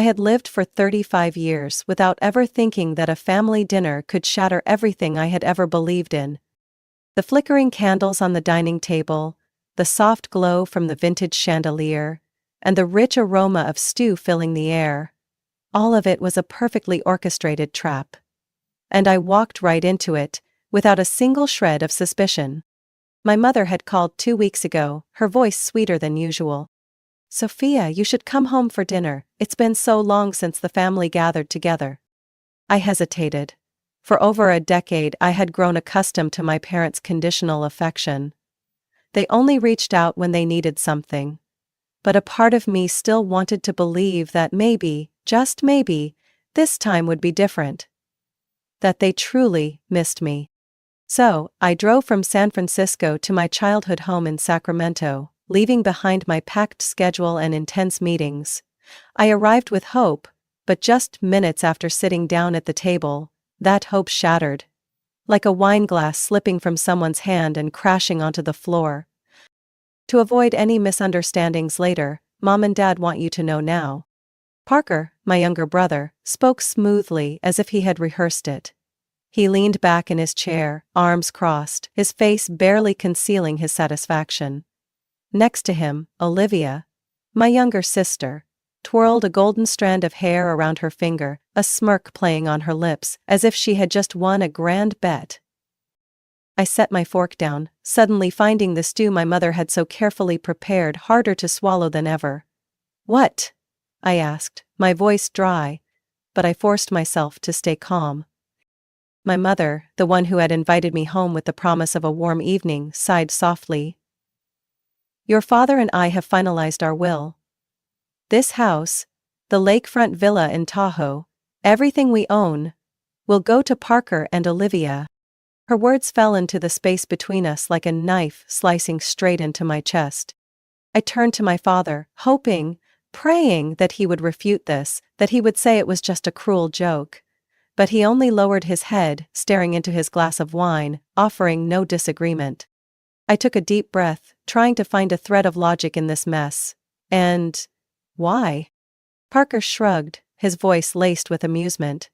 I had lived for 35 years without ever thinking that a family dinner could shatter everything I had ever believed in. The flickering candles on the dining table, the soft glow from the vintage chandelier, and the rich aroma of stew filling the air. All of it was a perfectly orchestrated trap. And I walked right into it, without a single shred of suspicion. My mother had called 2 weeks ago, her voice sweeter than usual. "Sophia, you should come home for dinner, it's been so long since the family gathered together." I hesitated. For over a decade I had grown accustomed to my parents' conditional affection. They only reached out when they needed something. But a part of me still wanted to believe that maybe, just maybe, this time would be different. That they truly missed me. So, I drove from San Francisco to my childhood home in Sacramento, leaving behind my packed schedule and intense meetings. I arrived with hope, but just minutes after sitting down at the table, that hope shattered. Like a wine glass slipping from someone's hand and crashing onto the floor. To avoid any misunderstandings later, Mom and Dad want you to know now. Parker, my younger brother, spoke smoothly as if he had rehearsed it. He leaned back in his chair, arms crossed, his face barely concealing his satisfaction. Next to him, Olivia, my younger sister, twirled a golden strand of hair around her finger, a smirk playing on her lips, as if she had just won a grand bet. I set my fork down, suddenly finding the stew my mother had so carefully prepared harder to swallow than ever. "What?" I asked, my voice dry, but I forced myself to stay calm. My mother, the one who had invited me home with the promise of a warm evening, sighed softly. "Your father and I have finalized our will. This house, the lakefront villa in Tahoe, everything we own, will go to Parker and Olivia." Her words fell into the space between us like a knife slicing straight into my chest. I turned to my father, hoping, praying that he would refute this, that he would say it was just a cruel joke. But he only lowered his head, staring into his glass of wine, offering no disagreement. I took a deep breath, trying to find a thread of logic in this mess. And why? Parker shrugged, his voice laced with amusement.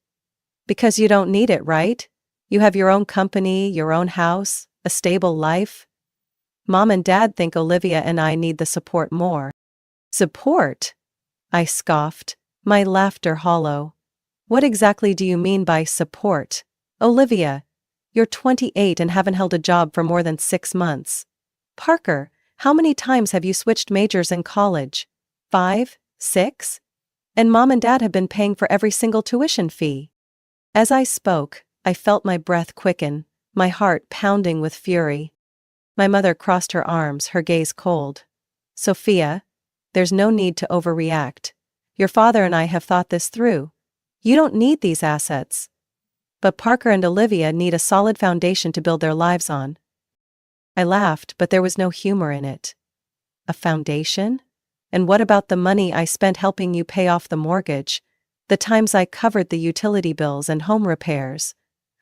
"Because you don't need it, right? You have your own company, your own house, a stable life. Mom and Dad think Olivia and I need the support more." "Support?" I scoffed, my laughter hollow. "What exactly do you mean by support? Olivia, you're 28 and haven't held a job for more than 6 months. Parker, how many times have you switched majors in college? 5? 6? And Mom and Dad have been paying for every single tuition fee." As I spoke, I felt my breath quicken, my heart pounding with fury. My mother crossed her arms, her gaze cold. "Sophia, there's no need to overreact. Your father and I have thought this through. You don't need these assets. But Parker and Olivia need a solid foundation to build their lives on." I laughed, but there was no humor in it. "A foundation? And what about the money I spent helping you pay off the mortgage? The times I covered the utility bills and home repairs?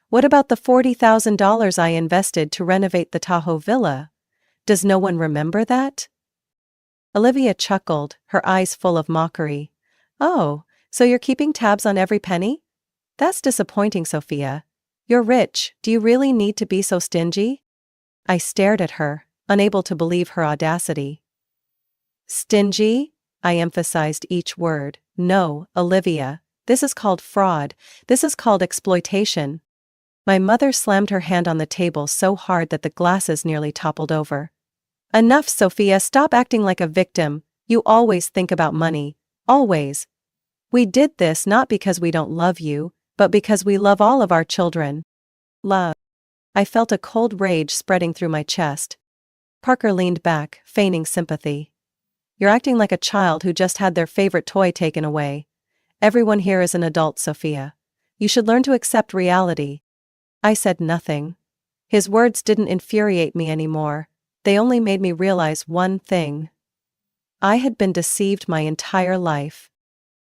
What about the $40,000 I invested to renovate the Tahoe villa? Does no one remember that?" Olivia chuckled, her eyes full of mockery. "Oh, so you're keeping tabs on every penny? That's disappointing, Sophia. You're rich, do you really need to be so stingy?" I stared at her, unable to believe her audacity. "Stingy?" I emphasized each word. "No, Olivia, this is called fraud, this is called exploitation." My mother slammed her hand on the table so hard that the glasses nearly toppled over. "Enough, Sophia, stop acting like a victim. You always think about money. Always. We did this not because we don't love you, but because we love all of our children." Love. I felt a cold rage spreading through my chest. Parker leaned back, feigning sympathy. "You're acting like a child who just had their favorite toy taken away. Everyone here is an adult, Sophia. You should learn to accept reality." I said nothing. His words didn't infuriate me anymore. They only made me realize one thing. I had been deceived my entire life.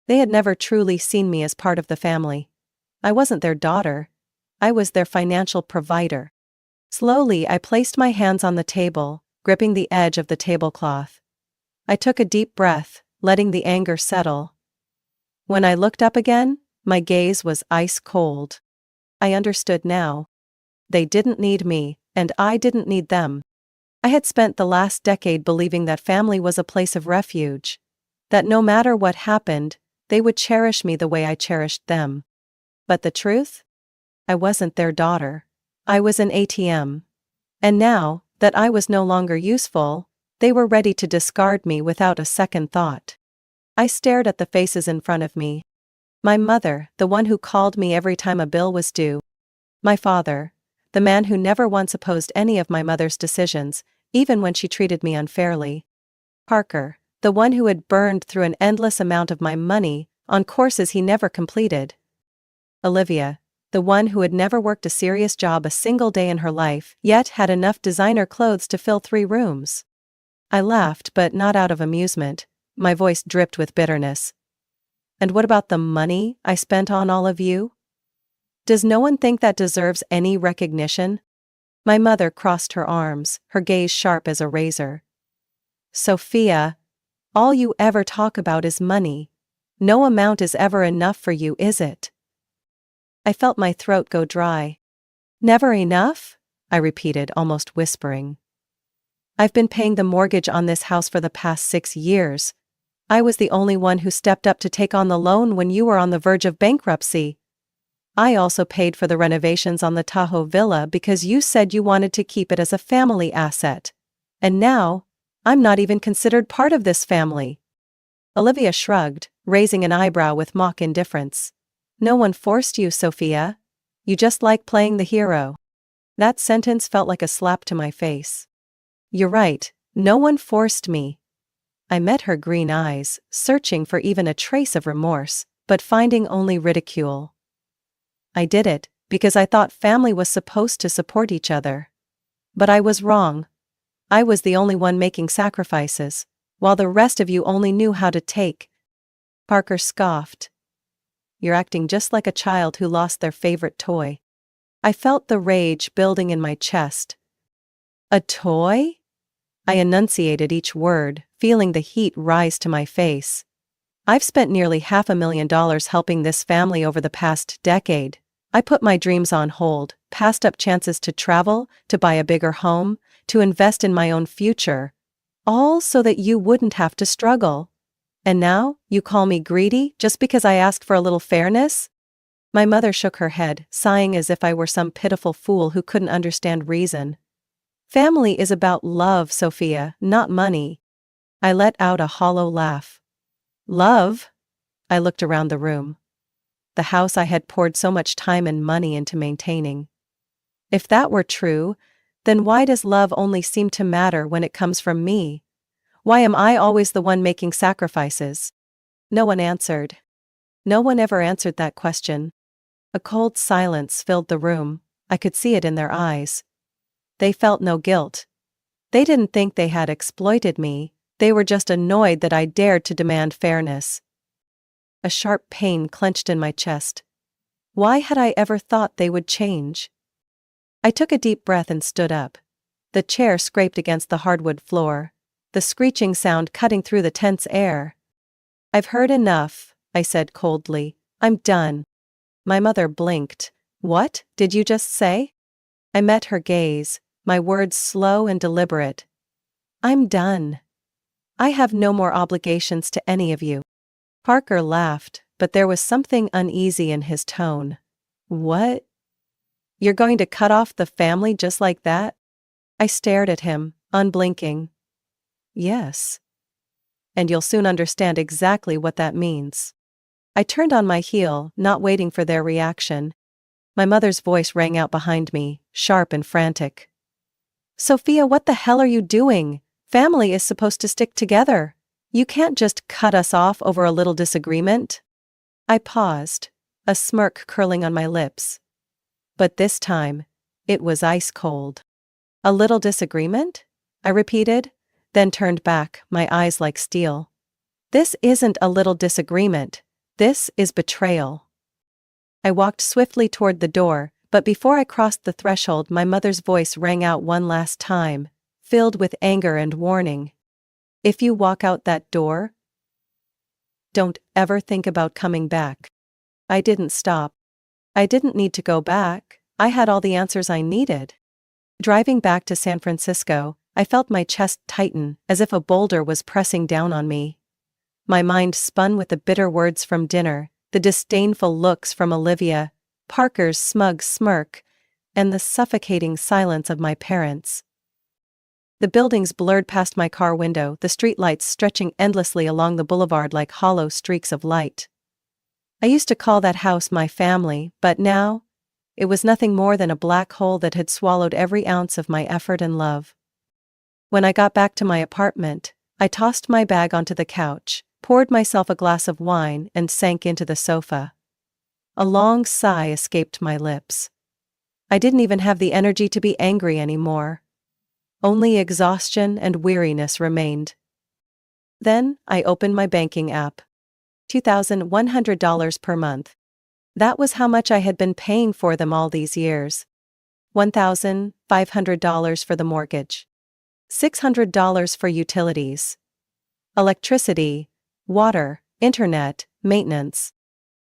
They had never truly seen me as part of the family. I wasn't their daughter. I was their financial provider. Slowly I placed my hands on the table, gripping the edge of the tablecloth. I took a deep breath, letting the anger settle. When I looked up again, my gaze was ice cold. I understood now. They didn't need me, and I didn't need them. I had spent the last decade believing that family was a place of refuge, that no matter what happened, they would cherish me the way I cherished them. But the truth? I wasn't their daughter. I was an ATM. And now, that I was no longer useful, they were ready to discard me without a second thought. I stared at the faces in front of me. My mother, the one who called me every time a bill was due. My father, the man who never once opposed any of my mother's decisions, even when she treated me unfairly. Parker, the one who had burned through an endless amount of my money on courses he never completed. Olivia, the one who had never worked a serious job a single day in her life, yet had enough designer clothes to fill 3 rooms. I laughed, but not out of amusement. My voice dripped with bitterness. And what about the money I spent on all of you? Does no one think that deserves any recognition? My mother crossed her arms, her gaze sharp as a razor. Sophia, all you ever talk about is money. No amount is ever enough for you, is it? I felt my throat go dry. Never enough? I repeated, almost whispering. I've been paying the mortgage on this house for the past 6 years. I was the only one who stepped up to take on the loan when you were on the verge of bankruptcy. I also paid for the renovations on the Tahoe Villa because you said you wanted to keep it as a family asset. And now, I'm not even considered part of this family. Olivia shrugged, raising an eyebrow with mock indifference. No one forced you, Sophia. You just like playing the hero. That sentence felt like a slap to my face. You're right, no one forced me. I met her green eyes, searching for even a trace of remorse, but finding only ridicule. I did it, because I thought family was supposed to support each other. But I was wrong. I was the only one making sacrifices, while the rest of you only knew how to take. Parker scoffed. You're acting just like a child who lost their favorite toy. I felt the rage building in my chest. A toy? I enunciated each word, feeling the heat rise to my face. I've spent nearly $500,000 helping this family over the past decade. I put my dreams on hold, passed up chances to travel, to buy a bigger home, to invest in my own future. All so that you wouldn't have to struggle. And now, you call me greedy just because I asked for a little fairness? My mother shook her head, sighing as if I were some pitiful fool who couldn't understand reason. Family is about love, Sophia, not money. I let out a hollow laugh. Love? I looked around the room. The house I had poured so much time and money into maintaining. If that were true, then why does love only seem to matter when it comes from me? Why am I always the one making sacrifices? No one answered. No one ever answered that question. A cold silence filled the room. I could see it in their eyes. They felt no guilt. They didn't think they had exploited me. They were just annoyed that I dared to demand fairness. A sharp pain clenched in my chest. Why had I ever thought they would change? I took a deep breath and stood up. The chair scraped against the hardwood floor, the screeching sound cutting through the tense air. I've heard enough, I said coldly. I'm done. My mother blinked. What did you just say? I met her gaze, my words slow and deliberate. I'm done. I have no more obligations to any of you. Parker laughed, but there was something uneasy in his tone. What? You're going to cut off the family just like that? I stared at him, unblinking. Yes. And you'll soon understand exactly what that means. I turned on my heel, not waiting for their reaction. My mother's voice rang out behind me, sharp and frantic. Sophia, what the hell are you doing? Family is supposed to stick together. You can't just cut us off over a little disagreement. I paused, a smirk curling on my lips. But this time, it was ice cold. A little disagreement? I repeated, then turned back, my eyes like steel. This isn't a little disagreement. This is betrayal. I walked swiftly toward the door, but before I crossed the threshold, my mother's voice rang out one last time, filled with anger and warning. If you walk out that door, "Don't ever think about coming back." I didn't stop. I didn't need to go back. I had all the answers I needed. Driving back to San Francisco, I felt my chest tighten, as if a boulder was pressing down on me. My mind spun with the bitter words from dinner, the disdainful looks from Olivia, Parker's smug smirk, and the suffocating silence of my parents. The buildings blurred past my car window, the streetlights stretching endlessly along the boulevard like hollow streaks of light. I used to call that house my family, but now, it was nothing more than a black hole that had swallowed every ounce of my effort and love. When I got back to my apartment, I tossed my bag onto the couch, poured myself a glass of wine, and sank into the sofa. A long sigh escaped my lips. I didn't even have the energy to be angry anymore. Only exhaustion and weariness remained. Then, I opened my banking app. $2,100 per month. That was how much I had been paying for them all these years. $1,500 for the mortgage. $600 for utilities. Electricity, water, internet, maintenance.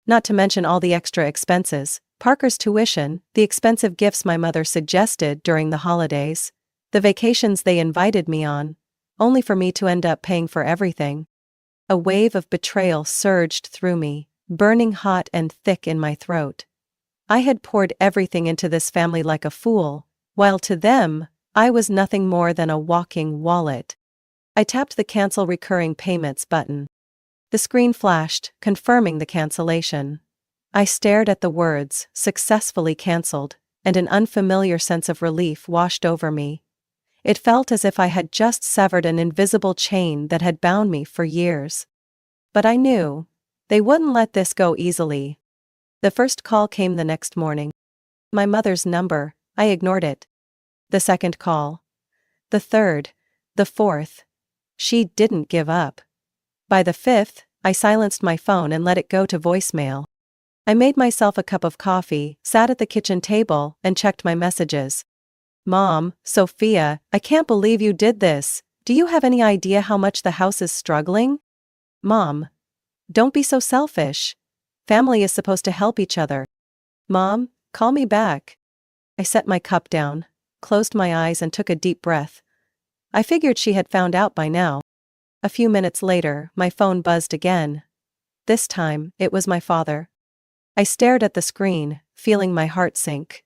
Not to mention all the extra expenses, Parker's tuition, the expensive gifts my mother suggested during the holidays, the vacations they invited me on, only for me to end up paying for everything. A wave of betrayal surged through me, burning hot and thick in my throat. I had poured everything into this family like a fool, while to them, I was nothing more than a walking wallet. I tapped the Cancel Recurring Payments button. The screen flashed, confirming the cancellation. I stared at the words, "Successfully cancelled," and an unfamiliar sense of relief washed over me. It felt as if I had just severed an invisible chain that had bound me for years. But I knew they wouldn't let this go easily. The first call came the next morning. My mother's number, I ignored it. The second call. The third. The fourth. She didn't give up. By the fifth, I silenced my phone and let it go to voicemail. I made myself a cup of coffee, sat at the kitchen table, and checked my messages. "Mom, Sophia, I can't believe you did this. Do you have any idea how much the house is struggling?" "Mom, don't be so selfish. Family is supposed to help each other." "Mom, call me back." I set my cup down, closed my eyes and took a deep breath. I figured she had found out by now. A few minutes later, my phone buzzed again. This time, it was my father. I stared at the screen, feeling my heart sink.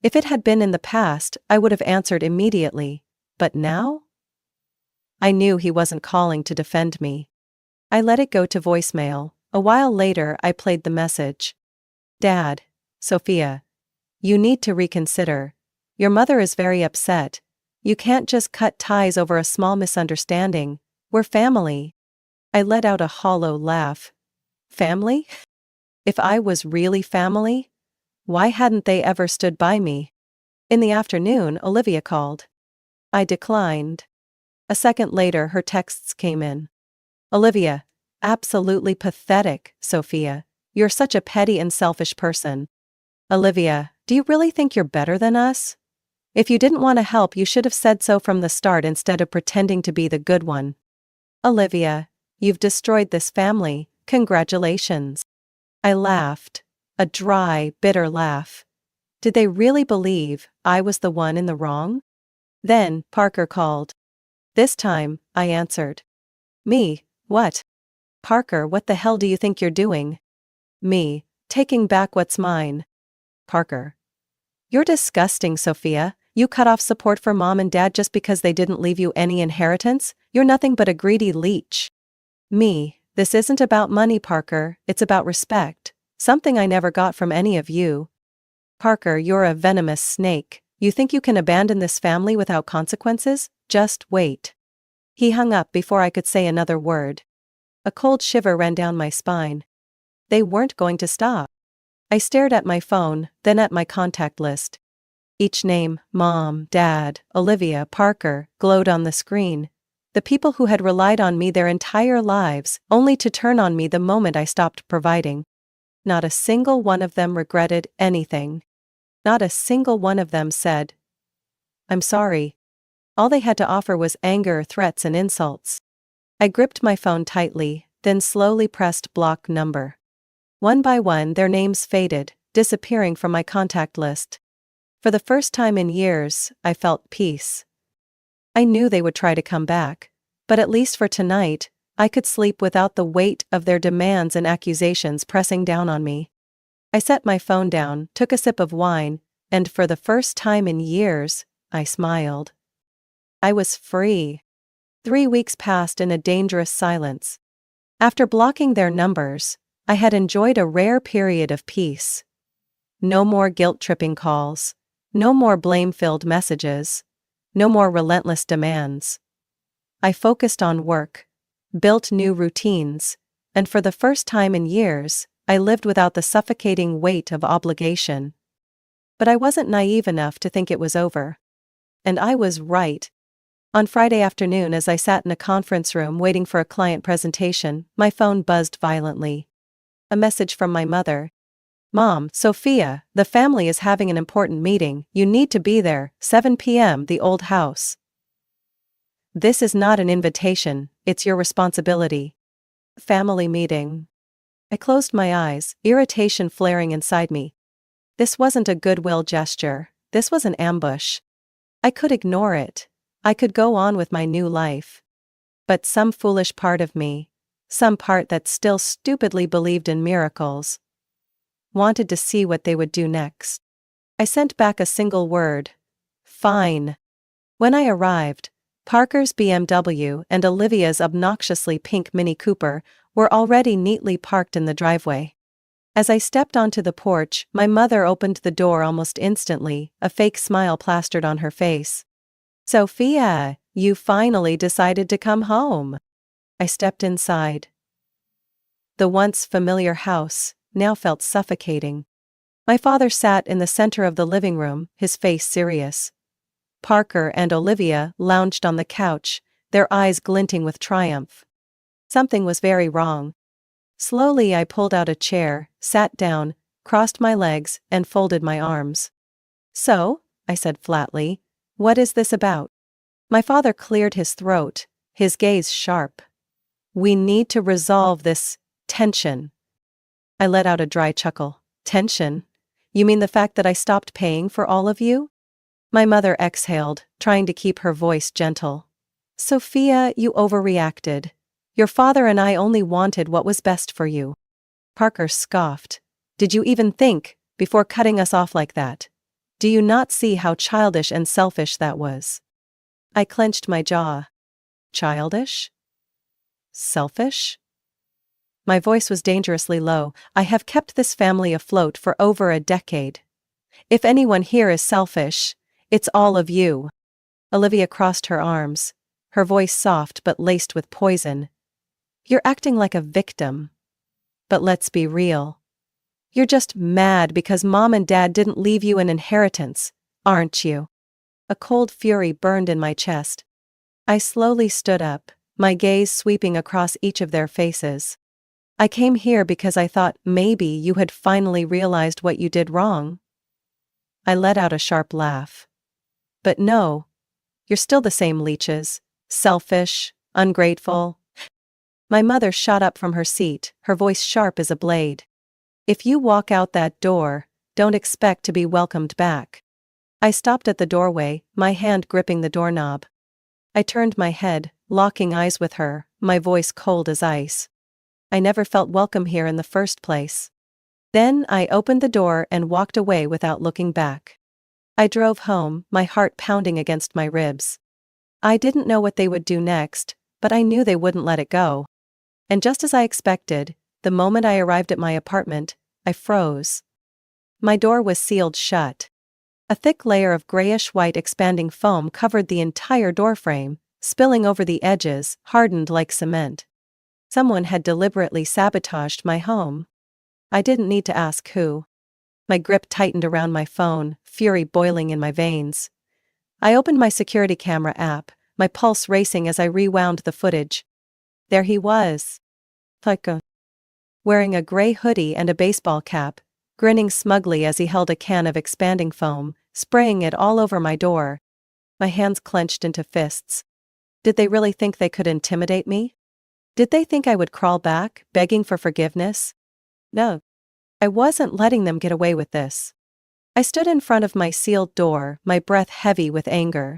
If it had been in the past, I would have answered immediately, but now? I knew he wasn't calling to defend me. I let it go to voicemail. A while later, I played the message. "Dad, Sophia. You need to reconsider. Your mother is very upset. You can't just cut ties over a small misunderstanding. We're family." I let out a hollow laugh. Family? If I was really family, why hadn't they ever stood by me? In the afternoon, Olivia called. I declined. A second later, her texts came in. "Olivia, absolutely pathetic, Sophia. You're such a petty and selfish person." "Olivia, do you really think you're better than us? If you didn't want to help, you should have said so from the start instead of pretending to be the good one." "Olivia, you've destroyed this family. Congratulations." I laughed. A dry, bitter laugh. Did they really believe I was the one in the wrong? Then, Parker called. This time, I answered. "Me, what?" "Parker, what the hell do you think you're doing?" "Me, taking back what's mine." Parker. "You're disgusting, Sophia. You cut off support for mom and dad just because they didn't leave you any inheritance? You're nothing but a greedy leech." "Me, this isn't about money, Parker, it's about respect. Something I never got from any of you." "Parker, you're a venomous snake. You think you can abandon this family without consequences? Just wait." He hung up before I could say another word. A cold shiver ran down my spine. They weren't going to stop. I stared at my phone, then at my contact list. Each name, Mom, Dad, Olivia, Parker, glowed on the screen. The people who had relied on me their entire lives, only to turn on me the moment I stopped providing. Not a single one of them regretted anything. Not a single one of them said, "I'm sorry." All they had to offer was anger, threats, and insults. I gripped my phone tightly, then slowly pressed block number. One by one their names faded, disappearing from my contact list. For the first time in years, I felt peace. I knew they would try to come back, but at least for tonight, I could sleep without the weight of their demands and accusations pressing down on me. I set my phone down, took a sip of wine, and for the first time in years, I smiled. I was free. 3 weeks passed in a dangerous silence. After blocking their numbers, I had enjoyed a rare period of peace. No more guilt-tripping calls. No more blame-filled messages. No more relentless demands. I focused on work, built new routines, and for the first time in years, I lived without the suffocating weight of obligation. But I wasn't naive enough to think it was over. And I was right. On Friday afternoon, as I sat in a conference room waiting for a client presentation, my phone buzzed violently. A message from my mother. "Mom, Sophia, the family is having an important meeting. You need to be there, 7 p.m. the old house. This is not an invitation, it's your responsibility." Family meeting. I closed my eyes, irritation flaring inside me. This wasn't a goodwill gesture, this was an ambush. I could ignore it. I could go on with my new life. But some foolish part of me, some part that still stupidly believed in miracles, wanted to see what they would do next. I sent back a single word. Fine. When I arrived, Parker's BMW and Olivia's obnoxiously pink Mini Cooper were already neatly parked in the driveway. As I stepped onto the porch, my mother opened the door almost instantly, a fake smile plastered on her face. "Sophia, you finally decided to come home." I stepped inside. The once familiar house now felt suffocating. My father sat in the center of the living room, his face serious. Parker and Olivia lounged on the couch, their eyes glinting with triumph. Something was very wrong. Slowly I pulled out a chair, sat down, crossed my legs, and folded my arms. "So," I said flatly, "what is this about?" My father cleared his throat, his gaze sharp. "We need to resolve this tension." I let out a dry chuckle. "Tension? You mean the fact that I stopped paying for all of you?" My mother exhaled, trying to keep her voice gentle. "Sophia, you overreacted. Your father and I only wanted what was best for you." Parker scoffed. "Did you even think, before cutting us off like that? Do you not see how childish and selfish that was?" I clenched my jaw. Childish? Selfish? My voice was dangerously low. "I have kept this family afloat for over a decade. If anyone here is selfish, it's all of you." Olivia crossed her arms, her voice soft but laced with poison. "You're acting like a victim. But let's be real. You're just mad because Mom and Dad didn't leave you an inheritance, aren't you?" A cold fury burned in my chest. I slowly stood up, my gaze sweeping across each of their faces. "I came here because I thought maybe you had finally realized what you did wrong." I let out a sharp laugh. "But no. You're still the same leeches. Selfish, ungrateful." My mother shot up from her seat, her voice sharp as a blade. "If you walk out that door, don't expect to be welcomed back." I stopped at the doorway, my hand gripping the doorknob. I turned my head, locking eyes with her, my voice cold as ice. "I never felt welcome here in the first place." Then I opened the door and walked away without looking back. I drove home, my heart pounding against my ribs. I didn't know what they would do next, but I knew they wouldn't let it go. And just as I expected, the moment I arrived at my apartment, I froze. My door was sealed shut. A thick layer of grayish-white expanding foam covered the entire doorframe, spilling over the edges, hardened like cement. Someone had deliberately sabotaged my home. I didn't need to ask who. My grip tightened around my phone, fury boiling in my veins. I opened my security camera app, my pulse racing as I rewound the footage. There he was. Psycho. Wearing a gray hoodie and a baseball cap, grinning smugly as he held a can of expanding foam, spraying it all over my door. My hands clenched into fists. Did they really think they could intimidate me? Did they think I would crawl back, begging for forgiveness? No. I wasn't letting them get away with this. I stood in front of my sealed door, my breath heavy with anger.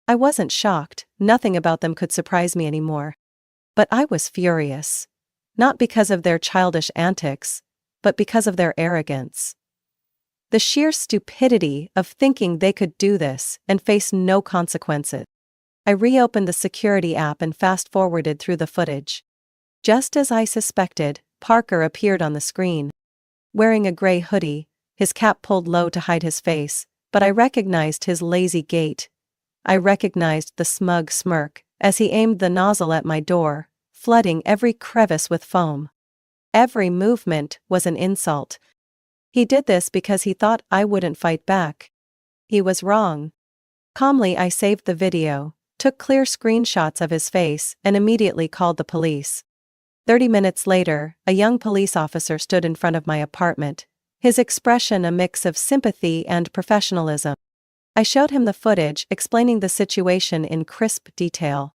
I wasn't shocked, nothing about them could surprise me anymore. But I was furious. Not because of their childish antics, but because of their arrogance. The sheer stupidity of thinking they could do this and face no consequences. I reopened the security app and fast-forwarded through the footage. Just as I suspected, Parker appeared on the screen. Wearing a gray hoodie, his cap pulled low to hide his face, but I recognized his lazy gait. I recognized the smug smirk as he aimed the nozzle at my door, flooding every crevice with foam. Every movement was an insult. He did this because he thought I wouldn't fight back. He was wrong. Calmly, I saved the video, took clear screenshots of his face, and immediately called the police. 30 minutes later, a young police officer stood in front of my apartment, his expression a mix of sympathy and professionalism. I showed him the footage, explaining the situation in crisp detail.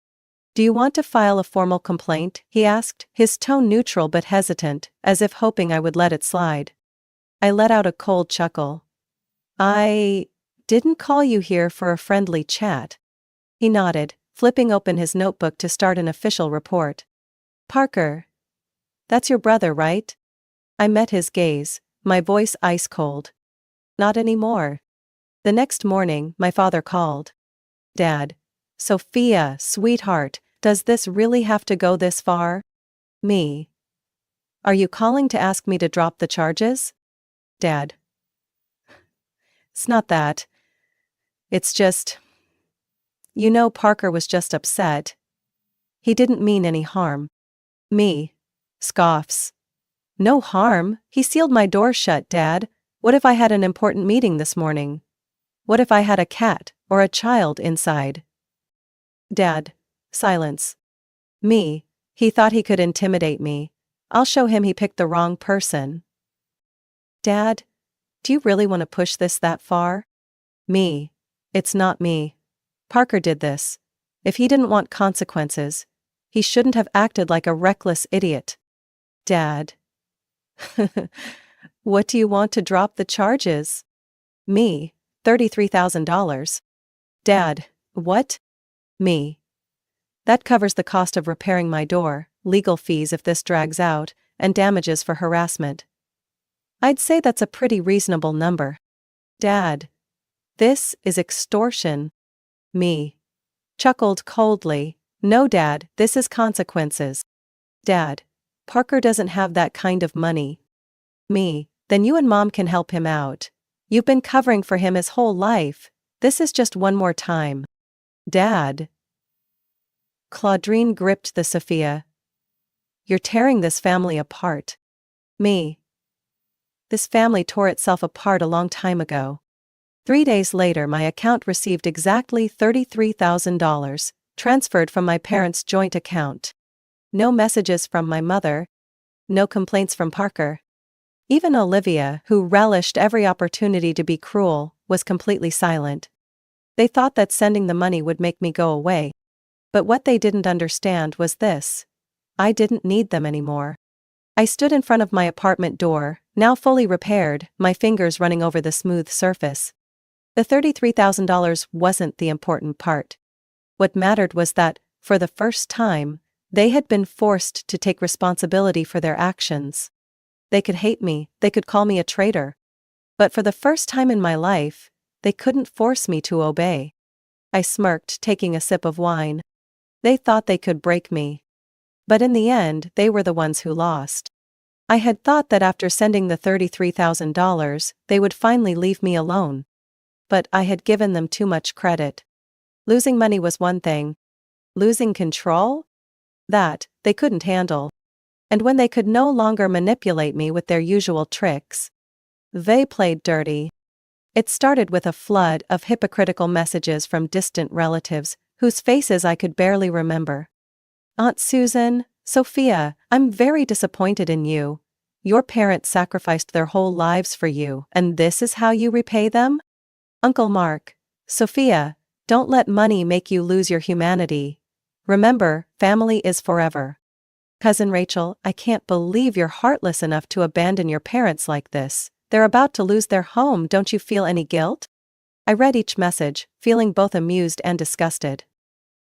"Do you want to file a formal complaint?" he asked, his tone neutral but hesitant, as if hoping I would let it slide. I let out a cold chuckle. "I didn't call you here for a friendly chat." He nodded, flipping open his notebook to start an official report. "Parker, that's your brother, right?" I met his gaze, my voice ice cold. "Not anymore." The next morning, my father called. "Dad. Sophia, sweetheart, does this really have to go this far?" Me. "Are you calling to ask me to drop the charges?" Dad. "It's not that. It's just. Parker was just upset. He didn't mean any harm." Me. Scoffs. "No harm, he sealed my door shut, Dad. What if I had an important meeting this morning? What if I had a cat or a child inside?" Dad. Silence. Me. "He thought he could intimidate me. I'll show him he picked the wrong person." Dad, do you really want to push this that far? Me. "It's not me. Parker did this. If he didn't want consequences, he shouldn't have acted like a reckless idiot." Dad. "What do you want to drop the charges?" Me. $33,000. Dad. "What?" Me. "That covers the cost of repairing my door, legal fees if this drags out, and damages for harassment. I'd say that's a pretty reasonable number." Dad. "This is extortion." Me. Chuckled coldly. "No, Dad, this is consequences." Dad. "Parker doesn't have that kind of money." Me. "Then you and Mom can help him out. You've been covering for him his whole life. This is just one more time." Dad. Claudine gripped the Sophia. "You're tearing this family apart." Me. "This family tore itself apart a long time ago." 3 days later, my account received exactly $33,000, transferred from my parents' joint account. No messages from my mother. No complaints from Parker. Even Olivia, who relished every opportunity to be cruel, was completely silent. They thought that sending the money would make me go away. But what they didn't understand was this: I didn't need them anymore. I stood in front of my apartment door, now fully repaired, my fingers running over the smooth surface. The $33,000 wasn't the important part. What mattered was that, for the first time, they had been forced to take responsibility for their actions. They could hate me, they could call me a traitor. But for the first time in my life, they couldn't force me to obey. I smirked, taking a sip of wine. They thought they could break me. But in the end, they were the ones who lost. I had thought that after sending the $33,000, they would finally leave me alone. But I had given them too much credit. Losing money was one thing. Losing control? That, they couldn't handle. And when they could no longer manipulate me with their usual tricks, they played dirty. It started with a flood of hypocritical messages from distant relatives, whose faces I could barely remember. "Aunt Susan, Sophia, I'm very disappointed in you. Your parents sacrificed their whole lives for you, and this is how you repay them? Uncle Mark, Sophia, don't let money make you lose your humanity. Remember, family is forever." Cousin Rachel, I can't believe you're heartless enough to abandon your parents like this. They're about to lose their home, don't you feel any guilt? I read each message, feeling both amused and disgusted.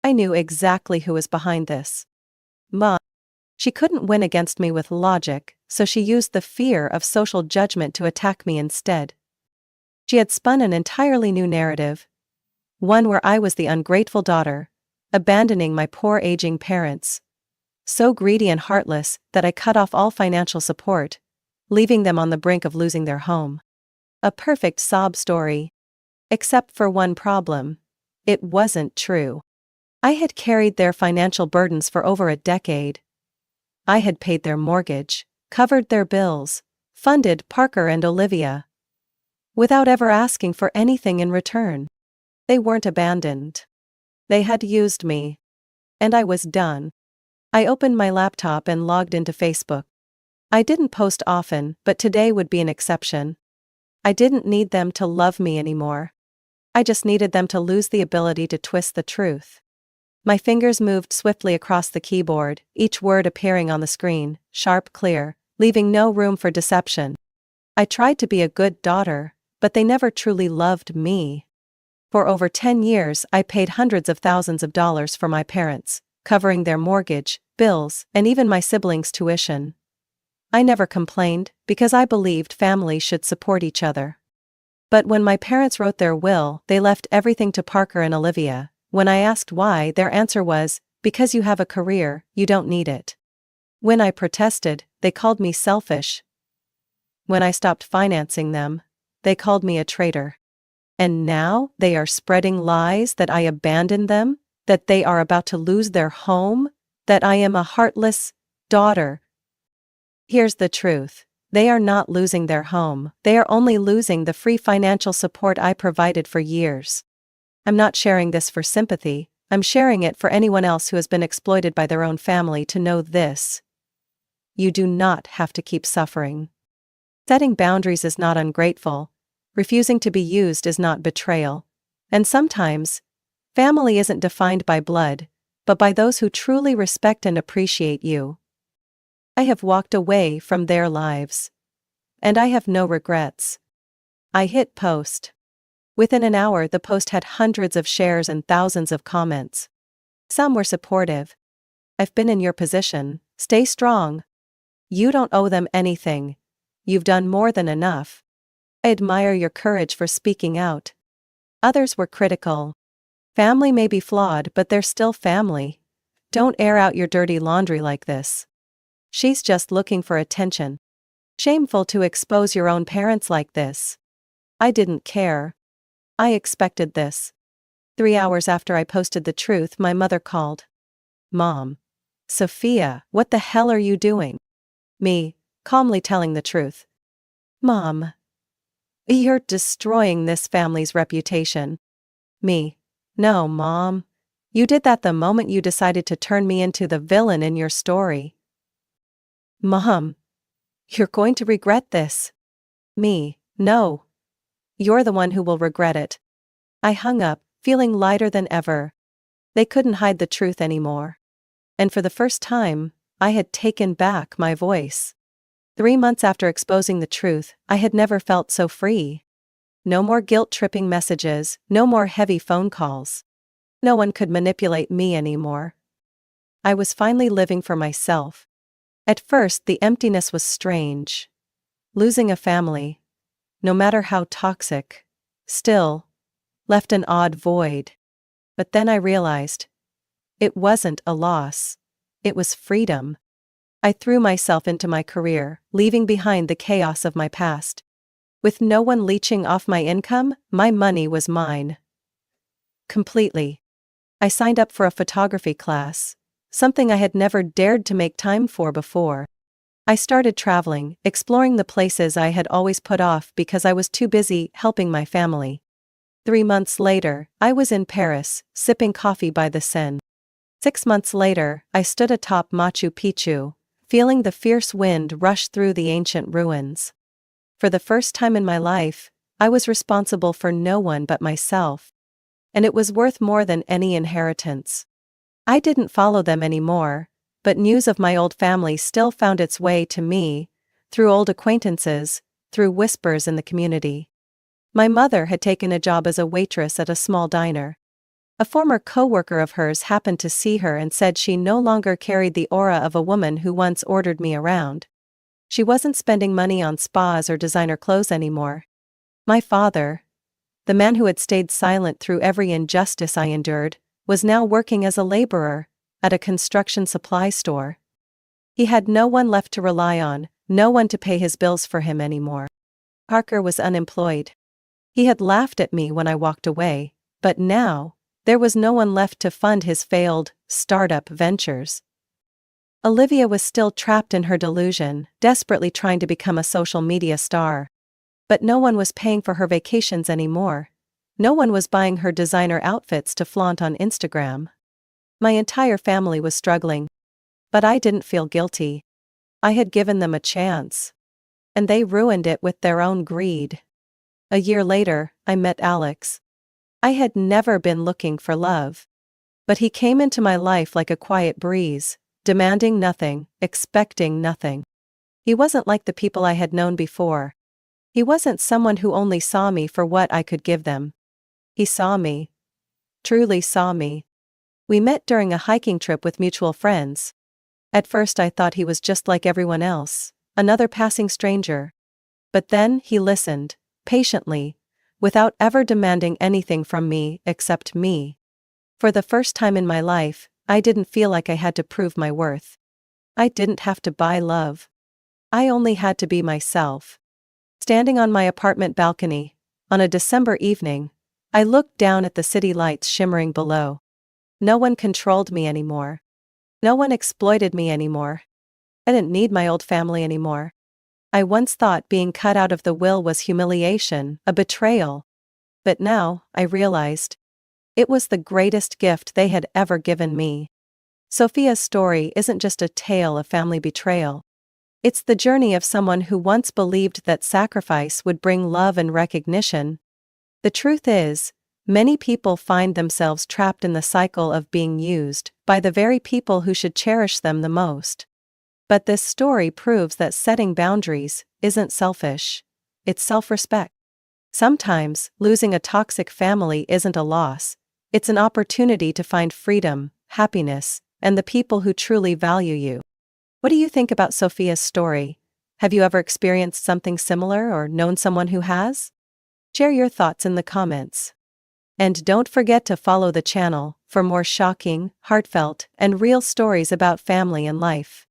I knew exactly who was behind this. Mom. She couldn't win against me with logic, so she used the fear of social judgment to attack me instead. She had spun an entirely new narrative. One where I was the ungrateful daughter, abandoning my poor aging parents. So greedy and heartless that I cut off all financial support, leaving them on the brink of losing their home. A perfect sob story. Except for one problem. It wasn't true. I had carried their financial burdens for over a decade. I had paid their mortgage, covered their bills, funded Parker and Olivia. Without ever asking for anything in return. They weren't abandoned. They had used me. And I was done. I opened my laptop and logged into Facebook. I didn't post often, but today would be an exception. I didn't need them to love me anymore. I just needed them to lose the ability to twist the truth. My fingers moved swiftly across the keyboard, each word appearing on the screen, sharp, clear, leaving no room for deception. I tried to be a good daughter, but they never truly loved me. For over 10 years, I paid hundreds of thousands of dollars for my parents, covering their mortgage, bills, and even my siblings' tuition. I never complained, because I believed families should support each other. But when my parents wrote their will, they left everything to Parker and Olivia. When I asked why, their answer was, because you have a career, you don't need it. When I protested, they called me selfish. When I stopped financing them, they called me a traitor. And now, they are spreading lies that I abandoned them, that they are about to lose their home, that I am a heartless daughter. Here's the truth. They are not losing their home, they are only losing the free financial support I provided for years. I'm not sharing this for sympathy, I'm sharing it for anyone else who has been exploited by their own family to know this. You do not have to keep suffering. Setting boundaries is not ungrateful. Refusing to be used is not betrayal. And sometimes, family isn't defined by blood, but by those who truly respect and appreciate you. I have walked away from their lives. And I have no regrets. I hit post. Within an hour, the post had hundreds of shares and thousands of comments. Some were supportive. I've been in your position, stay strong. You don't owe them anything. You've done more than enough. I admire your courage for speaking out. Others were critical. Family may be flawed, but they're still family. Don't air out your dirty laundry like this. She's just looking for attention. Shameful to expose your own parents like this. I didn't care. I expected this. 3 hours after I posted the truth, my mother called. Mom. Sophia, what the hell are you doing? Me, calmly telling the truth. Mom. You're destroying this family's reputation. Me. No, Mom. You did that the moment you decided to turn me into the villain in your story. Mom. You're going to regret this. Me. No. You're the one who will regret it. I hung up, feeling lighter than ever. They couldn't hide the truth anymore. And for the first time, I had taken back my voice. 3 months after exposing the truth, I had never felt so free. No more guilt-tripping messages, no more heavy phone calls. No one could manipulate me anymore. I was finally living for myself. At first, the emptiness was strange. Losing a family, no matter how toxic, still left an odd void. But then I realized it wasn't a loss. It was freedom. I threw myself into my career, leaving behind the chaos of my past. With no one leeching off my income, my money was mine. Completely. I signed up for a photography class, something I had never dared to make time for before. I started traveling, exploring the places I had always put off because I was too busy helping my family. 3 months later, I was in Paris, sipping coffee by the Seine. 6 months later, I stood atop Machu Picchu, feeling the fierce wind rush through the ancient ruins. For the first time in my life, I was responsible for no one but myself. And it was worth more than any inheritance. I didn't follow them anymore, but news of my old family still found its way to me, through old acquaintances, through whispers in the community. My mother had taken a job as a waitress at a small diner. A former co-worker of hers happened to see her and said she no longer carried the aura of a woman who once ordered me around. She wasn't spending money on spas or designer clothes anymore. My father, the man who had stayed silent through every injustice I endured, was now working as a laborer at a construction supply store. He had no one left to rely on, no one to pay his bills for him anymore. Parker was unemployed. He had laughed at me when I walked away, but now, there was no one left to fund his failed startup ventures. Olivia was still trapped in her delusion, desperately trying to become a social media star. But no one was paying for her vacations anymore. No one was buying her designer outfits to flaunt on Instagram. My entire family was struggling. But I didn't feel guilty. I had given them a chance. And they ruined it with their own greed. A year later, I met Alex. I had never been looking for love. But he came into my life like a quiet breeze, demanding nothing, expecting nothing. He wasn't like the people I had known before. He wasn't someone who only saw me for what I could give them. He saw me. Truly saw me. We met during a hiking trip with mutual friends. At first I thought he was just like everyone else, another passing stranger. But then he listened, patiently, without ever demanding anything from me except me. For the first time in my life, I didn't feel like I had to prove my worth. I didn't have to buy love. I only had to be myself. Standing on my apartment balcony, on a December evening, I looked down at the city lights shimmering below. No one controlled me anymore. No one exploited me anymore. I didn't need my old family anymore. I once thought being cut out of the will was humiliation, a betrayal. But now, I realized, it was the greatest gift they had ever given me. Sophia's story isn't just a tale of family betrayal. It's the journey of someone who once believed that sacrifice would bring love and recognition. The truth is, many people find themselves trapped in the cycle of being used by the very people who should cherish them the most. But this story proves that setting boundaries isn't selfish. It's self-respect. Sometimes, losing a toxic family isn't a loss. It's an opportunity to find freedom, happiness, and the people who truly value you. What do you think about Sophia's story? Have you ever experienced something similar or known someone who has? Share your thoughts in the comments. And don't forget to follow the channel for more shocking, heartfelt, and real stories about family and life.